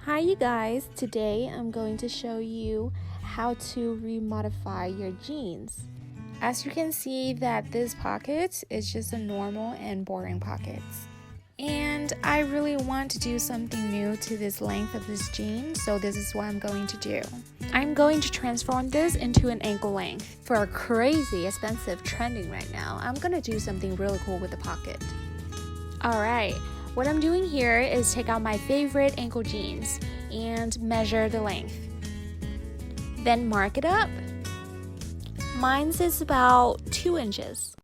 Hi you guys, today I'm going to show you how to remodify your jeans. As you can see that this pocket is just a normal and boring pockets. And I really want to do something new to this length of this jean, so this is what I'm going to do. I'm going to transform this into an ankle length. For crazy expensive trending right now, I'm gonna do something really cool with the pocket. Alright. What I'm doing here is take out my favorite ankle jeans and measure the length. Then mark it up. Mine's is about 2 inches.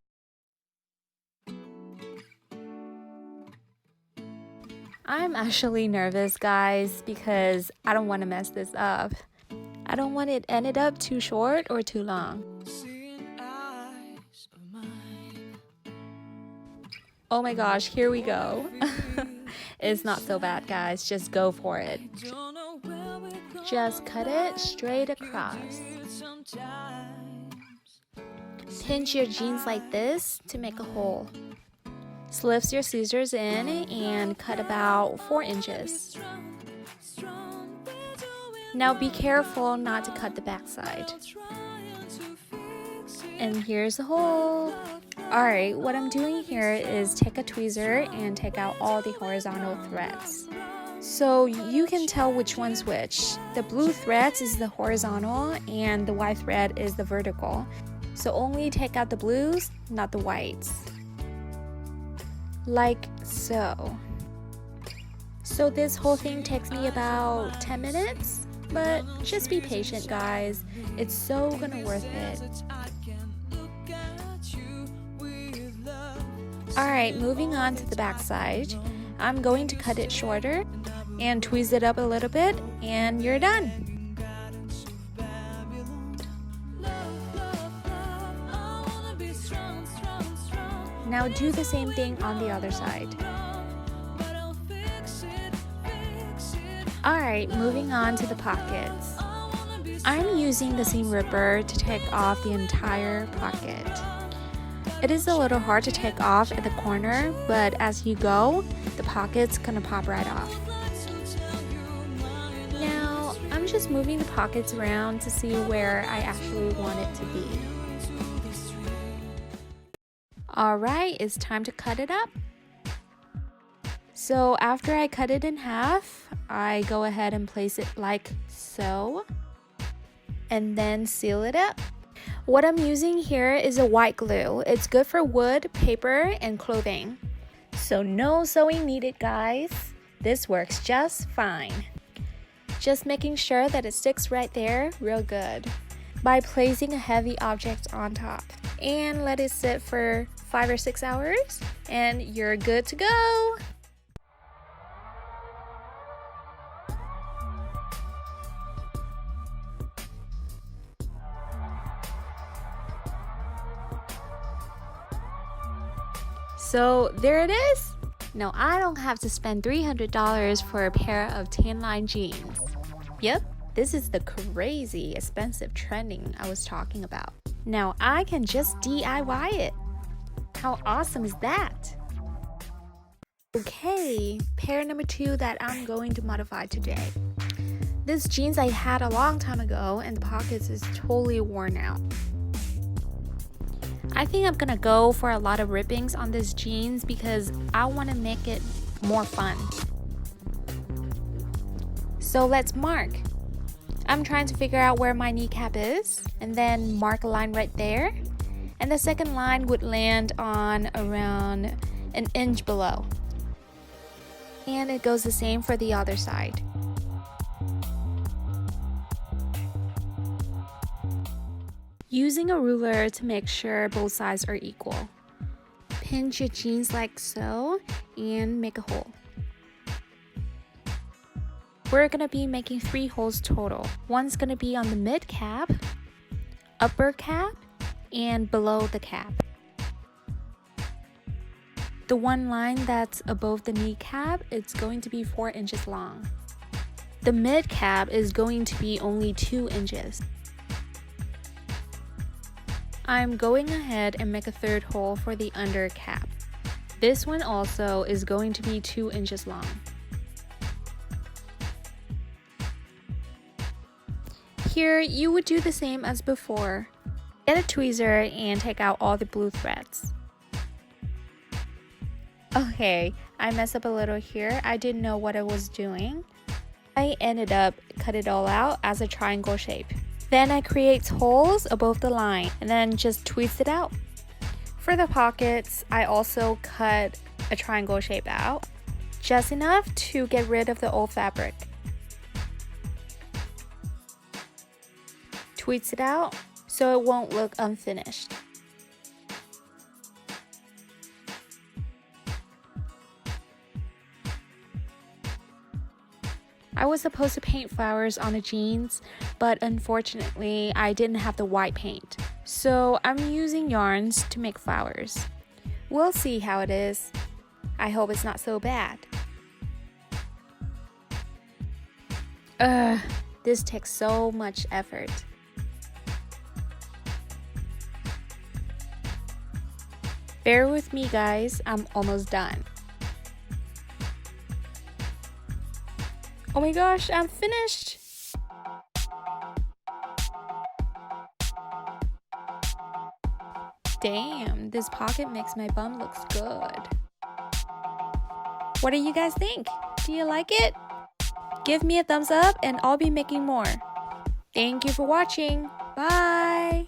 I'm actually nervous, guys, because I don't want to mess this up. I don't want it ended up too short or too long. Oh my gosh, here we go. It's not so bad, guys. Just go for it. Just cut it straight across. Pinch your jeans like this to make a hole. Slip your scissors in and cut about 4 inches. Now be careful not to cut the backside. And here's the hole. Alright, what I'm doing here is take a tweezer and take out all the horizontal threads. So you can tell which one's which. The blue threads is the horizontal and the white thread is the vertical. So only take out the blues, not the whites. Like so. So this whole thing takes me about 10 minutes, but just be patient, guys. It's so gonna worth it. Alright, moving on to the back side. I'm going to cut it shorter and tweeze it up a little bit, and you're done. Now do the same thing on the other side. Alright, moving on to the pockets. I'm using the seam ripper to take off the entire pocket. It is a little hard to take off at the corner, but as you go, the pocket's gonna pop right off. Now, I'm just moving the pockets around to see where I actually want it to be. Alright, it's time to cut it up. So after I cut it in half, I go ahead and place it like so, and then seal it up. What I'm using here is a white glue. It's good for wood, paper, and clothing. So no sewing needed, guys. This works just fine. Just making sure that it sticks right there real good by placing a heavy object on top. And let it sit for 5 or 6 hours, and you're good to go. So there it is. Now I don't have to spend $300 for a pair of tan line jeans. Yep, this is the crazy expensive trending I was talking about. Now I can just DIY it. How awesome is that? Okay, pair number 2 that I'm going to modify today. This jeans I had a long time ago and the pockets is totally worn out. I think I'm gonna go for a lot of rippings on this jeans because I want to make it more fun. So let's mark. I'm trying to figure out where my kneecap is and then mark a line right there. And the second line would land on around an inch below. And it goes the same for the other side. Using a ruler to make sure both sides are equal. Pinch your jeans like so and make a hole. We're gonna be making 3 holes total. One's gonna be on the mid cap, upper cap, and below the cap. The one line that's above the kneecap, it's going to be 4 inches long. The mid cap is going to be only 2 inches. I'm going ahead and make a third hole for the under cap. This one also is going to be 2 inches long. Here, you would do the same as before. Get a tweezer and take out all the blue threads. Okay, I messed up a little here. I didn't know what I was doing. I ended up cut it all out as a triangle shape. Then I create holes above the line and then just twist it out. For the pockets, I also cut a triangle shape out, just enough to get rid of the old fabric. Twist it out so it won't look unfinished. I was supposed to paint flowers on the jeans, but unfortunately I didn't have the white paint. So I'm using yarns to make flowers. We'll see how it is. I hope it's not so bad. This takes so much effort. Bear with me guys, I'm almost done. Oh my gosh, I'm finished! Damn, this pocket makes my bum looks good. What do you guys think? Do you like it? Give me a thumbs up and I'll be making more. Thank you for watching. Bye!